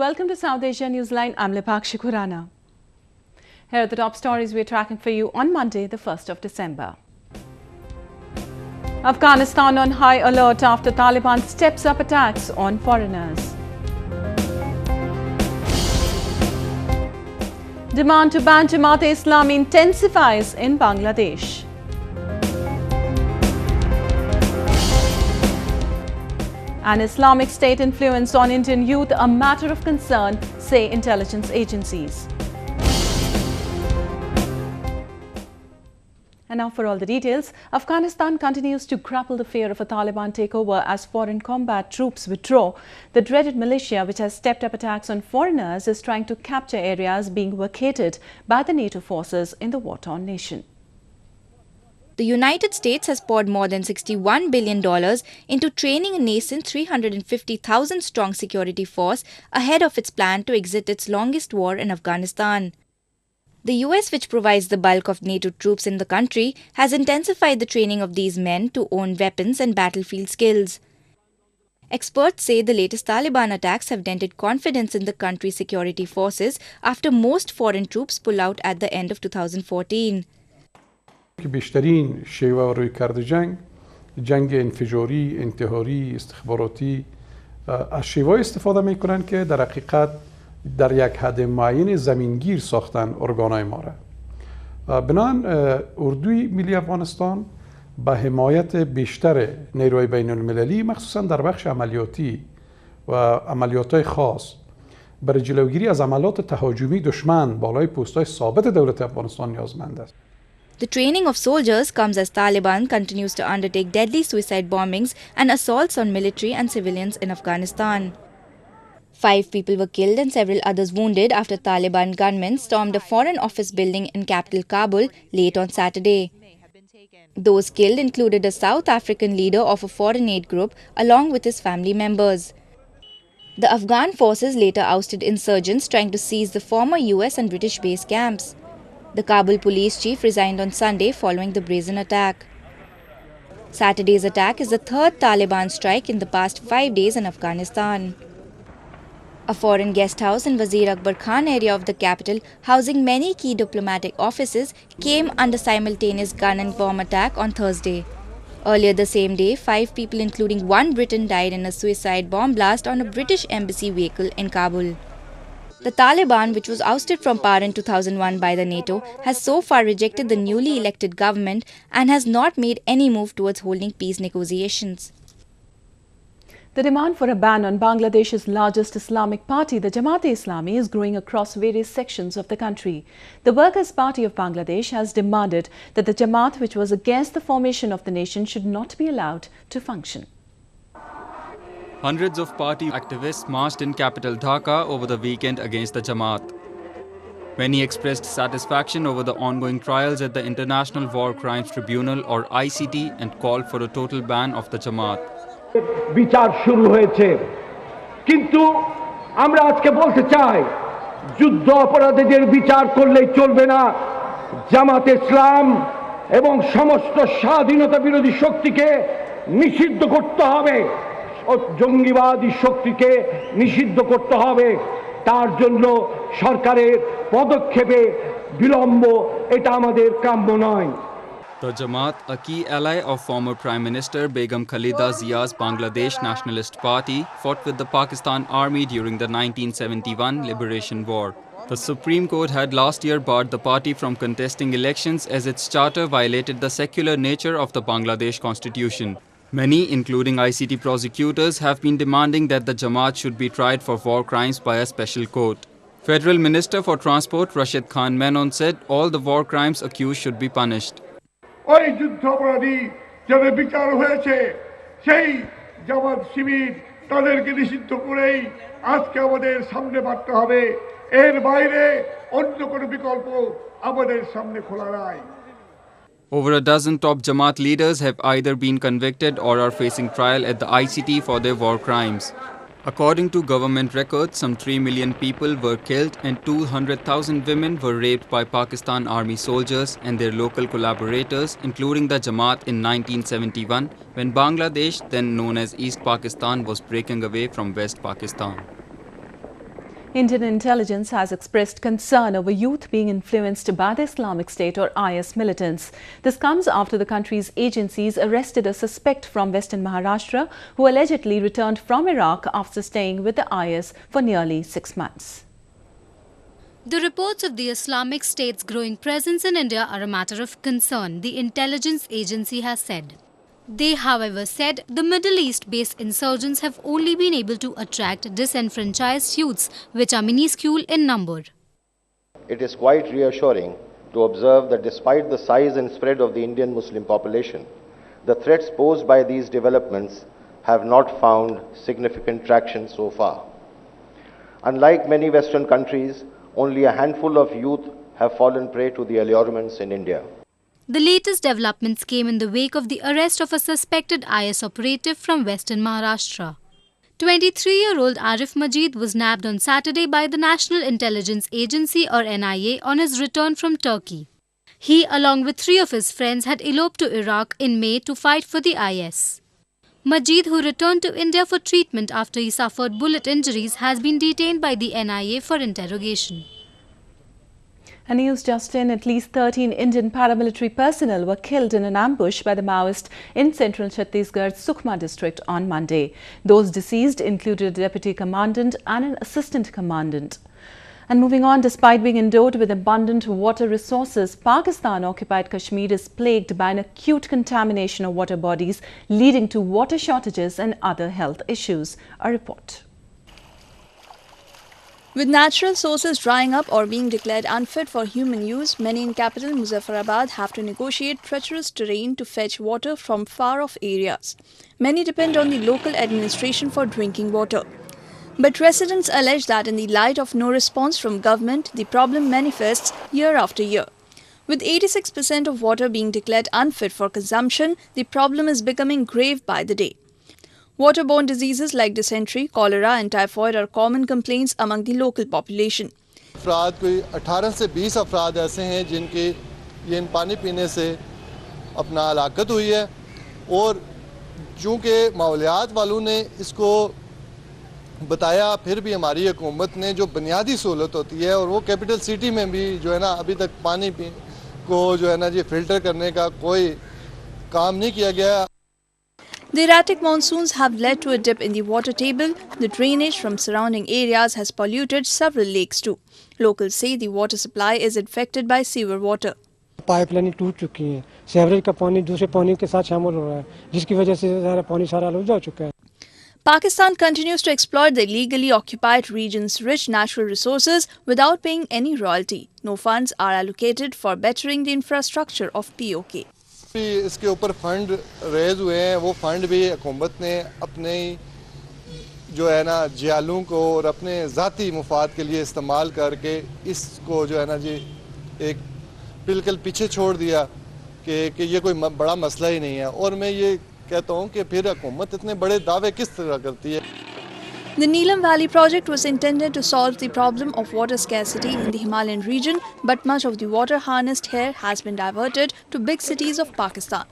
welcome to South Asia Newsline. I'm Lipakshi Khurana. Here are the top stories we're tracking for you on Monday, the 1st of December. Afghanistan on high alert after Taliban steps up attacks on foreigners. Demand to ban Jamaat-e-Islami intensifies in Bangladesh. An Islamic State influence on Indian youth a matter of concern, say intelligence agencies. And now for all the details, Afghanistan continues to grapple the fear of a Taliban takeover as foreign combat troops withdraw. The dreaded militia, which has stepped up attacks on foreigners, is trying to capture areas being vacated by the NATO forces in the war-torn nation. The United States has poured more than $61 billion into training a nascent 350,000-strong security force ahead of its plan to exit its longest war in Afghanistan. The US, which provides the bulk of NATO troops in the country, has intensified the training of these men to own weapons and battlefield skills. Experts say the latest Taliban attacks have dented confidence in the country's security forces after most foreign troops pull out at the end of 2014. که بیشترین شیوه و رویکرد جنگ انفجاری، انتحاری، استخباراتی از شیوه استفاده میکنن که در حقیقت در یک حد معین زمینگیر ساختن ارگانهای ما را. بنابراین اردوی ملی افغانستان به حمایت بیشتر نیروهای بین المللی مخصوصا در بخش عملیاتی و عملیاتهای خاص برای جلوگیری از عملات تهاجمی دشمن بالای پست‌های ثابت دولت افغانستان نیازمند است. The training of soldiers comes as Taliban continues to undertake deadly suicide bombings and assaults on military and civilians in Afghanistan. 5 people were killed and several others wounded after Taliban gunmen stormed a foreign office building in capital Kabul late on Saturday. Those killed included a South African leader of a foreign aid group along with his family members. The Afghan forces later ousted insurgents trying to seize the former US and British base camps. The Kabul police chief resigned on Sunday following the brazen attack. Saturday's attack is the third Taliban strike in the past 5 days in Afghanistan. A foreign guest house in Wazir Akbar Khan area of the capital, housing many key diplomatic offices, came under simultaneous gun and bomb attack on Thursday. Earlier the same day, 5 people including one Briton died in a suicide bomb blast on a British embassy vehicle in Kabul. The Taliban, which was ousted from power in 2001 by the NATO, has so far rejected the newly elected government and has not made any move towards holding peace negotiations. The demand for a ban on Bangladesh's largest Islamic party, the Jamaat-e-Islami, is growing across various sections of the country. The Workers' Party of Bangladesh has demanded that the Jamaat, which was against the formation of the nation, should not be allowed to function. Hundreds of party activists marched in capital Dhaka over the weekend against the Jamaat. Many expressed satisfaction over the ongoing trials at the International War Crimes Tribunal or ICT and called for a total ban of the Jamaat. বিচার শুরু হয়েছে কিন্তু আমরা আজকে বলতে চাই যুদ্ধ অপরাধীদের বিচার করলেই চলবে না জামাতে ইসলাম এবং সমস্ত স্বাধীনতা বিরোধী শক্তিকে নিষিদ্ধ করতে হবে জঙ্গিবাদী শক্তিকে নিষিদ্ধ করতে হবে তার জন্য সরকারের পদক্ষেপে বিলম্ব এটা আমাদের কাম্য নয় The Jamaat, a key ally of former Prime Minister Begum Khalida Zia's Bangladesh Nationalist Party, fought with the Pakistan Army during the 1971 Liberation War. The Supreme Court had last year barred the party from contesting elections as its charter violated the secular nature of the Bangladesh constitution. Many, including ICT prosecutors, have been demanding that the Jamaat should be tried for war crimes by a special court. Federal Minister for Transport Rashid Khan Menon said all the war crimes accused should be punished. ওই যুদ্ধাপরাধী যাদের বিচার হয়েছে সেই জামাত শিবির তাদেরকে নিষিদ্ধ করেই আজকে আমাদের সামনে বাড়তে হবে এর বাইরে অন্য কোনো বিকল্প আমাদের সামনে খোলা নাই Over a dozen top Jamaat leaders have either been convicted or are facing trial at the ICT for their war crimes. According to government records, some 3 million people were killed and 200,000 women were raped by Pakistan Army soldiers and their local collaborators, including the Jamaat in 1971, when Bangladesh, then known as East Pakistan, was breaking away from West Pakistan. Indian intelligence has expressed concern over youth being influenced by the Islamic State or IS militants. This comes after the country's agencies arrested a suspect from Western Maharashtra who allegedly returned from Iraq after staying with the IS for nearly 6 months. The reports of the Islamic State's growing presence in India are a matter of concern, the intelligence agency has said. They, however, said the Middle East-based insurgents have only been able to attract disenfranchised youths, which are minuscule in number. It is quite reassuring to observe that despite the size and spread of the Indian Muslim population, the threats posed by these developments have not found significant traction so far. Unlike many Western countries, only a handful of youth have fallen prey to the allurements in India. The latest developments came in the wake of the arrest of a suspected IS operative from Western Maharashtra. 23-year-old Arif Majid was nabbed on Saturday by the National Intelligence Agency or NIA on his return from Turkey. He, along with 3 of his friends, had eloped to Iraq in May to fight for the IS. Majid, who returned to India for treatment after he suffered bullet injuries, has been detained by the NIA for interrogation. And news just in, at least 13 Indian paramilitary personnel were killed in an ambush by the Maoists in central Chhattisgarh's Sukhma district on Monday. Those deceased included a deputy commandant and an assistant commandant. And moving on, despite being endowed with abundant water resources, Pakistan-occupied Kashmir is plagued by an acute contamination of water bodies, leading to water shortages and other health issues. A report. With natural sources drying up or being declared unfit for human use, many in capital Muzaffarabad have to negotiate treacherous terrain to fetch water from far-off areas. Many depend on the local administration for drinking water. But residents allege that in the light of no response from government, the problem manifests year after year. With 86% of water being declared unfit for consumption, the problem is becoming grave by the day. Waterborne diseases like dysentery, cholera and typhoid are common complaints among the local population. अफराद कोई 18 से 20 अफराद ऐसे हैं जिनके ये इन पानी पीने से अपना हलाकत हुई है और चूँकि माहौलियात वालों ने इसको बताया, फिर भी हमारी हुकूमत ने जो बुनियादी सहूलत होती है और वो कैपिटल सिटी में भी जो है ना अभी तक पानी को जो है ना जी फिल्टर करने का कोई काम नहीं किया गया. The erratic monsoons have led to a dip in the water table. The drainage from surrounding areas has polluted several lakes too. Locals say the water supply is infected by sewer water. पाइपलाइनें टूट चुकी हैं, sewerage का पानी दूसरे पानी के साथ शामिल हो रहा है, जिसकी वजह से सारा पानी सारा आलूदा हो चुका है. Pakistan continues to exploit the illegally occupied region's rich natural resources without paying any royalty. No funds are allocated for bettering the infrastructure of POK. इसके ऊपर फंड रेज हुए हैं, वो फंड भी हुकूमत ने अपने जो है ना जियालों को और अपने ज़ाती मुफाद के लिए इस्तेमाल करके इसको जो है ना जी एक बिल्कुल पीछे छोड़ दिया कि ये कोई बड़ा मसला ही नहीं है. और मैं ये कहता हूँ कि फिर हुकूमत इतने बड़े दावे किस तरह करती है. The Neelam Valley project was intended to solve the problem of water scarcity in the Himalayan region, but much of the water harnessed here has been diverted to big cities of Pakistan.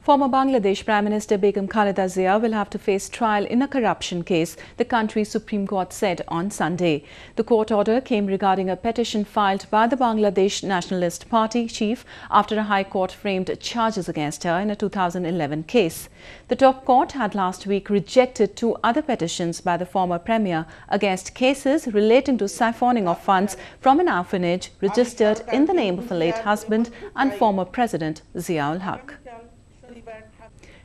Former Bangladesh Prime Minister Begum Khalida Zia will have to face trial in a corruption case, the country's Supreme Court said on Sunday. The court order came regarding a petition filed by the Bangladesh Nationalist Party chief after a high court framed charges against her in a 2011 case. The top court had last week rejected 2 other petitions by the former premier against cases relating to siphoning of funds from an orphanage registered in the name of a late husband and former President Zia-ul-Haq.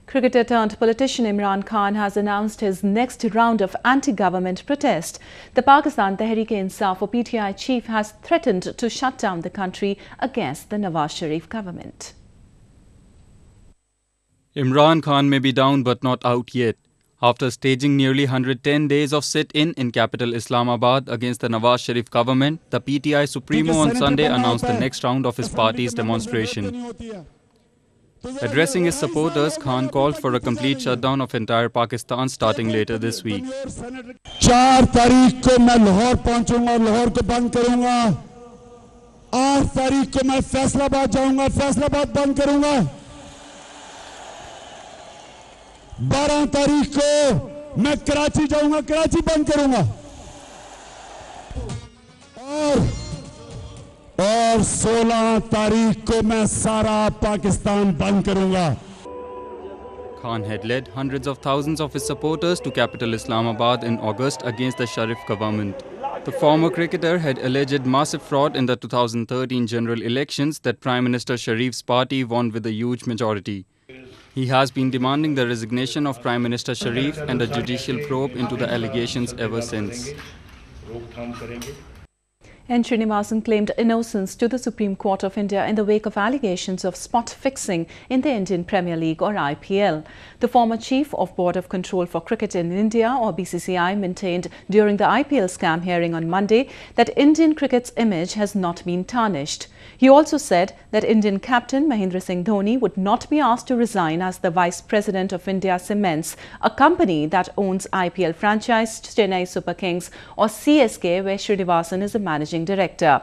Cricketer turned politician Imran Khan has announced his next round of anti-government protest. The Pakistan Tehreek-e-Insaf or PTI chief has threatened to shut down the country against the Nawaz Sharif government. Imran Khan may be down but not out yet. After staging nearly 110 days of sit-in capital Islamabad against the Nawaz Sharif government, the PTI Supremo on Sunday announced the next round of his party's demonstration. Addressing his supporters, Khan called for a complete shutdown of entire Pakistan starting later this week. 4 तारीख को मैं लाहौर पहुंचूंगा और लाहौर को बंद करूंगा. 8 तारीख को मैं फैसलाबाद जाऊंगा, फैसलाबाद बंद करूंगा. 12 तारीख को मैं कराची जाऊंगा, कराची बंद करूंगा. और 16 तारीख को मैं सारा पाकिस्तान बंद करूंगा. Khan had led hundreds of thousands of his supporters to capital Islamabad in August against the Sharif government. The former cricketer had alleged massive fraud in the 2013 general elections that Prime Minister Sharif's party won with a huge majority. He has been demanding the resignation of Prime Minister Sharif and a judicial probe into the allegations ever since. N. Srinivasan claimed innocence to the Supreme Court of India in the wake of allegations of spot fixing in the Indian Premier League or IPL. The former chief of Board of Control for Cricket in India or BCCI maintained during the IPL scam hearing on Monday that Indian cricket's image has not been tarnished. He also said that Indian captain Mahendra Singh Dhoni would not be asked to resign as the Vice President of India Cements, a company that owns IPL franchise Chennai Super Kings or CSK, where Srinivasan is a managing director.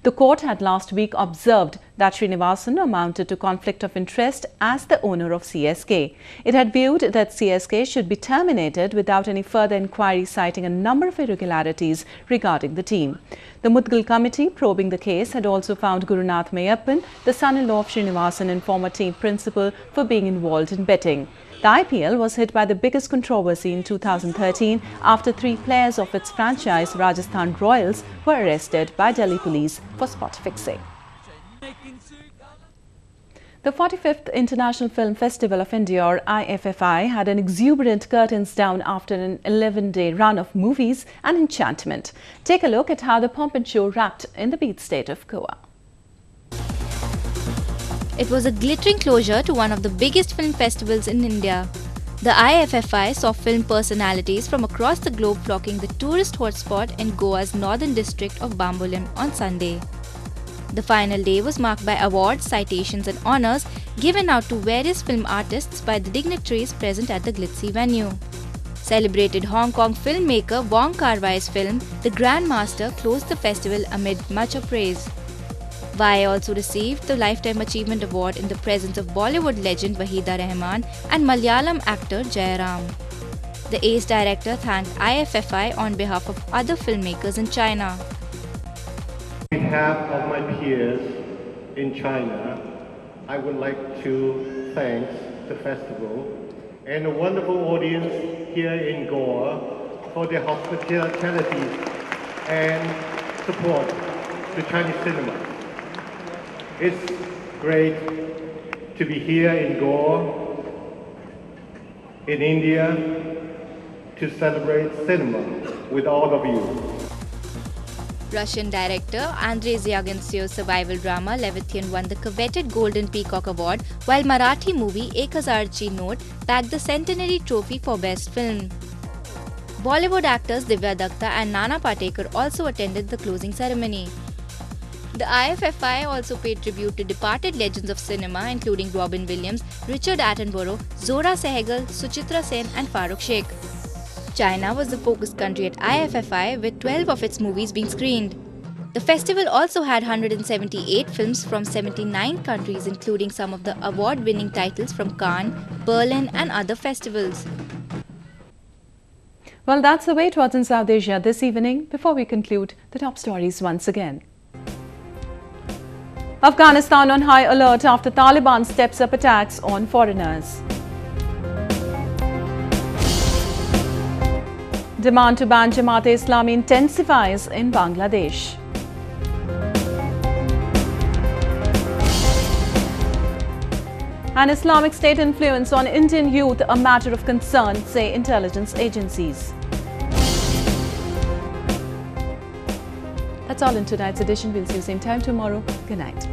The court had last week observed that Srinivasan amounted to conflict of interest as the owner of CSK. It had viewed that CSK should be terminated without any further inquiry, citing a number of irregularities regarding the team. The Mudgal committee probing the case had also found Gurunath Mayappan, the son-in-law of Srinivasan and former team principal, for being involved in betting. The IPL was hit by the biggest controversy in 2013 after 3 players of its franchise Rajasthan Royals were arrested by Delhi police for spot fixing. The 45th International Film Festival of India or IFFI had an exuberant curtains down after an 11-day run of movies and enchantment. Take a look at how the pomp and show wrapped in the beach state of Goa. It was a glittering closure to one of the biggest film festivals in India. The IFFI saw film personalities from across the globe flocking the tourist hotspot in Goa's northern district of Bambolim on Sunday. The final day was marked by awards, citations and honours given out to various film artists by the dignitaries present at the glitzy venue. Celebrated Hong Kong filmmaker Wong Kar-wai's film, The Grandmaster, closed the festival amid much praise. Wai also received the Lifetime Achievement Award in the presence of Bollywood legend Waheeda Rehman and Malayalam actor Jayaram. The ace director thanked IFFI on behalf of other filmmakers in China. On behalf of my peers in China, I would like to thank the festival and the wonderful audience here in Goa for their hospitality and support to Chinese cinema. It's great to be here in Goa, in India, to celebrate cinema with all of you. Russian director Andrei Zyagintsev's survival drama Levithian won the coveted Golden Peacock Award, while Marathi movie Ek Hazarchi Note bagged the centenary trophy for Best Film. Bollywood actors Divya Datta and Nana Patekar also attended the closing ceremony. The IFFI also paid tribute to departed legends of cinema including Robin Williams, Richard Attenborough, Zora Sehgal, Suchitra Sen and Farooq Sheikh. China was the focus country at IFFI with 12 of its movies being screened. The festival also had 178 films from 79 countries including some of the award-winning titles from Cannes, Berlin and other festivals. Well, that's the way towards in South Asia this evening. Before we conclude, the top stories once again. Afghanistan on high alert after Taliban steps up attacks on foreigners. Demand to ban Jamaat-e-Islami intensifies in Bangladesh. An Islamic State influence on Indian youth a matter of concern, say intelligence agencies. That's all in tonight's edition. We'll see you same time tomorrow. Good night.